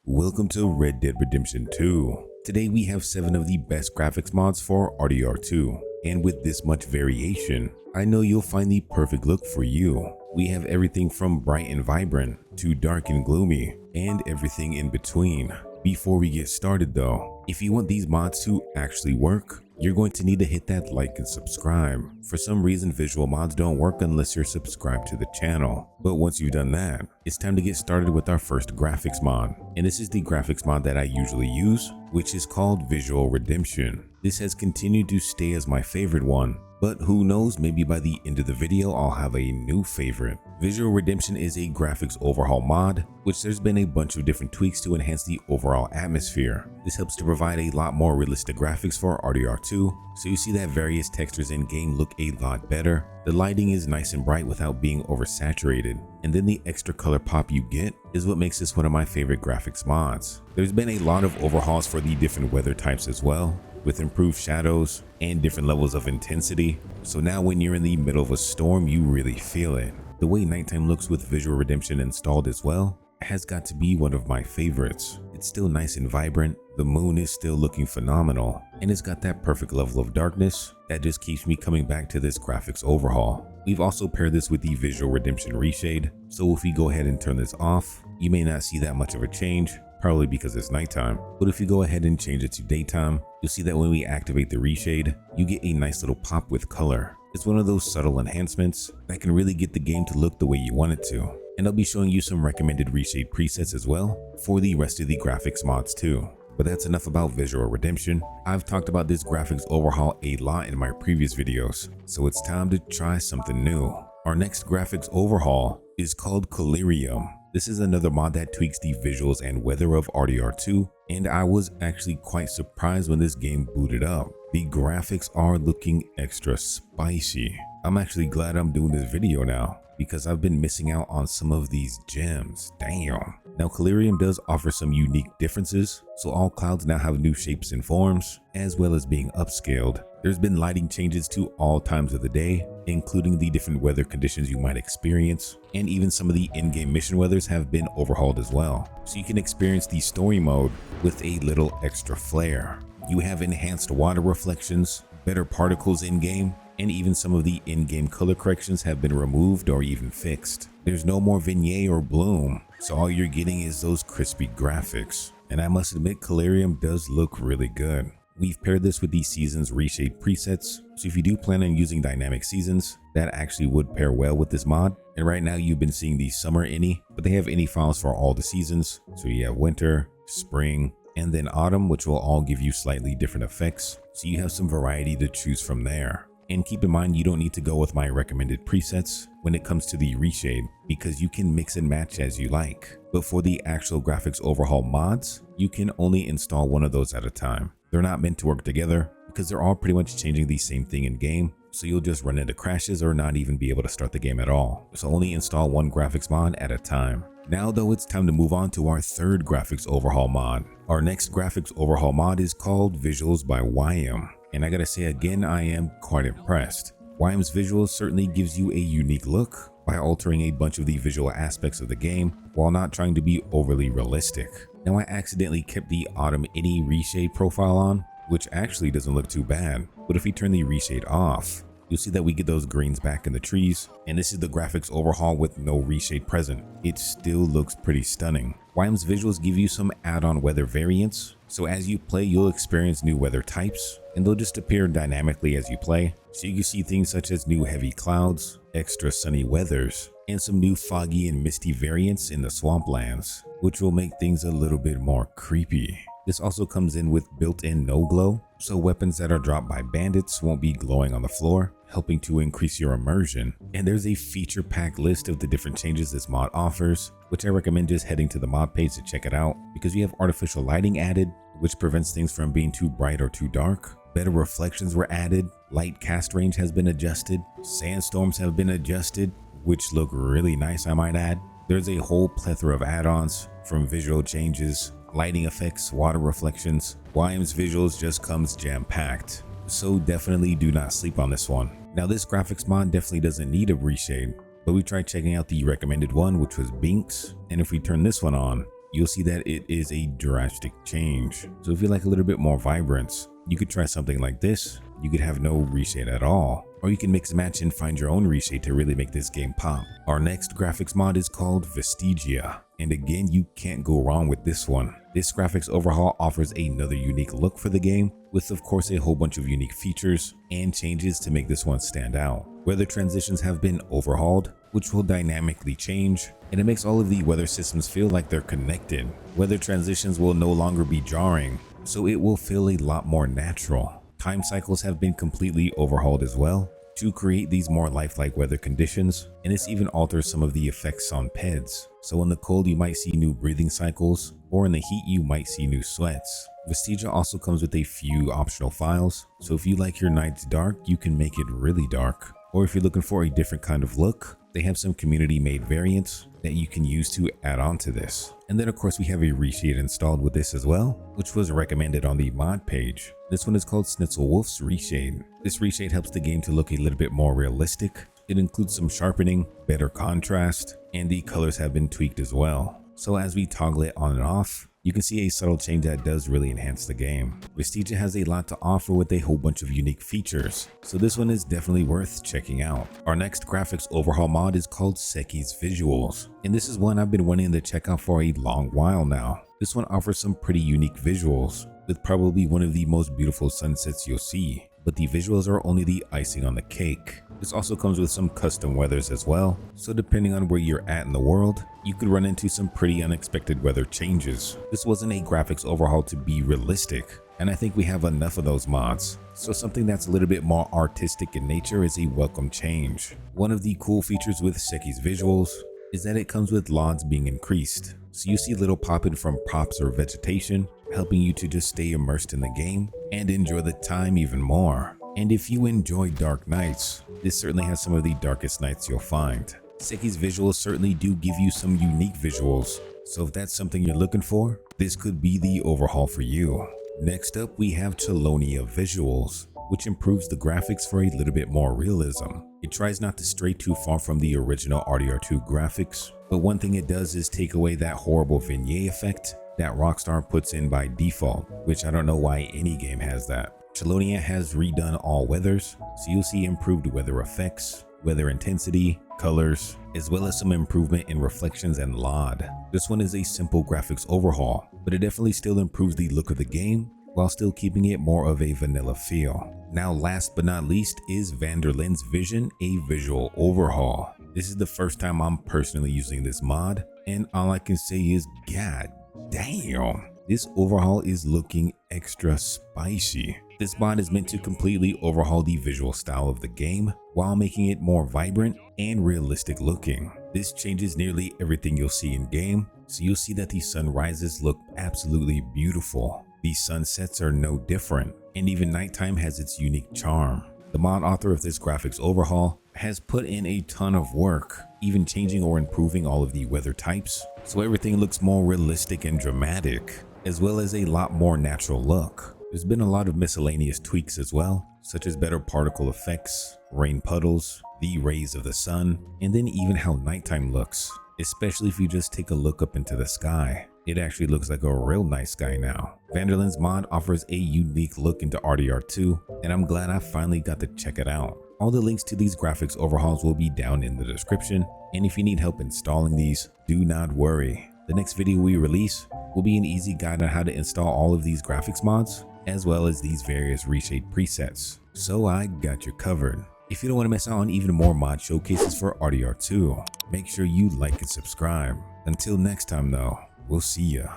Welcome to Red Dead Redemption 2. Today we have 7 of the best graphics mods for RDR2, and with this much variation, I know you'll find the perfect look for you. We have everything from bright and vibrant to dark and gloomy, and everything in between. Before we get started though, if you want these mods to actually work, you're going to need to hit that like and subscribe. For some reason, visual mods don't work unless you're subscribed to the channel. But once you've done that, it's time to get started with our first graphics mod. And this is the graphics mod that I usually use, which is called Visual Redemption. This has continued to stay as my favorite one, but who knows, maybe by the end of the video I'll have a new favorite. Visual Redemption is a graphics overhaul mod, which there's been a bunch of different tweaks to enhance the overall atmosphere. This helps to provide a lot more realistic graphics for RDR2, so you see that various textures in game look a lot better. The lighting is nice and bright without being oversaturated, and then the extra color pop you get is what makes this one of my favorite graphics mods. There's been a lot of overhauls for the different weather types as well, with improved shadows and different levels of intensity, so now when you're in the middle of a storm you really feel it. The way nighttime looks with Visual Redemption installed as well has got to be one of my favorites. It's still nice and vibrant, the moon is still looking phenomenal, and it's got that perfect level of darkness that just keeps me coming back to this graphics overhaul. We've also paired this with the Visual Redemption ReShade, so if we go ahead and turn this off, you may not see that much of a change, probably because it's nighttime, but if you go ahead and change it to daytime, you'll see that when we activate the ReShade, you get a nice little pop with color. It's one of those subtle enhancements that can really get the game to look the way you want it to. And I'll be showing you some recommended ReShade presets as well for the rest of the graphics mods too. But that's enough about Visual Redemption. I've talked about this graphics overhaul a lot in my previous videos, so it's time to try something new. Our next graphics overhaul is called Collyrium. This is another mod that tweaks the visuals and weather of RDR2, and I was actually quite surprised when this game booted up. The graphics are looking extra spicy. I'm actually glad I'm doing this video now, because I've been missing out on some of these gems. Damn. Now Collyrium does offer some unique differences, so all clouds now have new shapes and forms, as well as being upscaled. There's been lighting changes to all times of the day, including the different weather conditions you might experience, and even some of the in-game mission weathers have been overhauled as well, so you can experience the story mode with a little extra flair. You have enhanced water reflections, better particles in-game, and even some of the in-game color corrections have been removed or even fixed. There's no more vignette or bloom, so all you're getting is those crispy graphics. And I must admit, Collyrium does look really good. We've paired this with the Seasons ReShade presets, so if you do plan on using dynamic seasons, that actually would pair well with this mod. And right now you've been seeing the summer ini, but they have ini files for all the seasons. So you have winter, spring, and then autumn, which will all give you slightly different effects. So you have some variety to choose from there. And keep in mind, you don't need to go with my recommended presets when it comes to the ReShade, because you can mix and match as you like. But for the actual graphics overhaul mods, you can only install one of those at a time. They're not meant to work together because they're all pretty much changing the same thing in game, so you'll just run into crashes or not even be able to start the game at all. So only install one graphics mod at a time. Now though, it's time to move on to our third graphics overhaul mod. Our next graphics overhaul mod is called Visuals by YM. And I gotta say again, I am quite impressed. YM's visuals certainly gives you a unique look by altering a bunch of the visual aspects of the game while not trying to be overly realistic. Now I accidentally kept the Autumn ini ReShade profile on, which actually doesn't look too bad, but if we turn the ReShade off, you'll see that we get those greens back in the trees, and this is the graphics overhaul with no ReShade present. It still looks pretty stunning. YM's visuals give you some add-on weather variants, so as you play you'll experience new weather types, and they'll just appear dynamically as you play, so you can see things such as new heavy clouds, extra sunny weathers, and some new foggy and misty variants in the swamplands, which will make things a little bit more creepy. This also comes in with built-in no glow, so weapons that are dropped by bandits won't be glowing on the floor, helping to increase your immersion. And there's a feature pack list of the different changes this mod offers, which I recommend just heading to the mod page to check it out, because you have artificial lighting added, which prevents things from being too bright or too dark. Better reflections were added, light cast range has been adjusted, sandstorms have been adjusted, which look really nice I might add. There's a whole plethora of add-ons, from visual changes, lighting effects, water reflections. YM's visuals just comes jam-packed, so definitely do not sleep on this one. Now this graphics mod definitely doesn't need a ReShade, but we tried checking out the recommended one, which was Bink's, and if we turn this one on, you'll see that it is a drastic change. So if you like a little bit more vibrance, you could try something like this. You could have no reshade at all, or you can mix and match and find your own reshade to really make this game pop. Our next graphics mod is called VESTIGIA, and again, you can't go wrong with this one. This graphics overhaul offers another unique look for the game, with of course a whole bunch of unique features and changes to make this one stand out. Weather transitions have been overhauled, which will dynamically change, and it makes all of the weather systems feel like they're connected. Weather transitions will no longer be jarring, so it will feel a lot more natural. Time cycles have been completely overhauled as well to create these more lifelike weather conditions, and this even alters some of the effects on PEDs. So in the cold you might see new breathing cycles, or in the heat you might see new sweats. VESTIGIA also comes with a few optional files, so if you like your nights dark, you can make it really dark. Or if you're looking for a different kind of look, they have some community made variants that you can use to add on to this. And then of course we have a reshade installed with this as well, which was recommended on the mod page. This one is called Schnitzelwolfs ReShade. This reshade helps the game to look a little bit more realistic. It includes some sharpening, better contrast, and the colors have been tweaked as well. So as we toggle it on and off, you can see a subtle change that does really enhance the game. VESTIGIA has a lot to offer with a whole bunch of unique features, so this one is definitely worth checking out. Our next graphics overhaul mod is called Seki's Visuals, and this is one I've been wanting to check out for a long while now. This one offers some pretty unique visuals, with probably one of the most beautiful sunsets you'll see, but the visuals are only the icing on the cake. This also comes with some custom weathers as well, so depending on where you're at in the world, you could run into some pretty unexpected weather changes. This wasn't a graphics overhaul to be realistic, and I think we have enough of those mods, so something that's a little bit more artistic in nature is a welcome change. One of the cool features with Seki's Visuals is that it comes with LODs being increased, so you see little popping from props or vegetation, helping you to just stay immersed in the game and enjoy the time even more. And if you enjoy dark nights, this certainly has some of the darkest nights you'll find. Seki's visuals certainly do give you some unique visuals, so if that's something you're looking for, this could be the overhaul for you. Next up, we have Chelonia Visuals, which improves the graphics for a little bit more realism. It tries not to stray too far from the original RDR2 graphics, but one thing it does is take away that horrible vignette effect that Rockstar puts in by default, which I don't know why any game has that. Chelonia has redone all weathers, so you'll see improved weather effects, weather intensity, colors, as well as some improvement in reflections and LOD. This one is a simple graphics overhaul, but it definitely still improves the look of the game while still keeping it more of a vanilla feel. Now last but not least is Vanderlin's Vision, a visual overhaul. This is the first time I'm personally using this mod, and all I can say is god damn, this overhaul is looking extra spicy. This mod is meant to completely overhaul the visual style of the game while making it more vibrant and realistic looking. This changes nearly everything you'll see in game, so you'll see that the sunrises look absolutely beautiful. The sunsets are no different, and even nighttime has its unique charm. The mod author of this graphics overhaul has put in a ton of work, even changing or improving all of the weather types, so everything looks more realistic and dramatic, as well as a lot more natural look. There's been a lot of miscellaneous tweaks as well, such as better particle effects, rain puddles, the rays of the sun, and then even how nighttime looks, especially if you just take a look up into the sky. It actually looks like a real nice sky now. Vanderlin's mod offers a unique look into RDR2, and I'm glad I finally got to check it out. All the links to these graphics overhauls will be down in the description, and if you need help installing these, do not worry. The next video we release will be an easy guide on how to install all of these graphics mods, as well as these various reshade presets. So I got you covered. If you don't want to miss out on even more mod showcases for RDR2, make sure you like and subscribe. Until next time though, we'll see ya.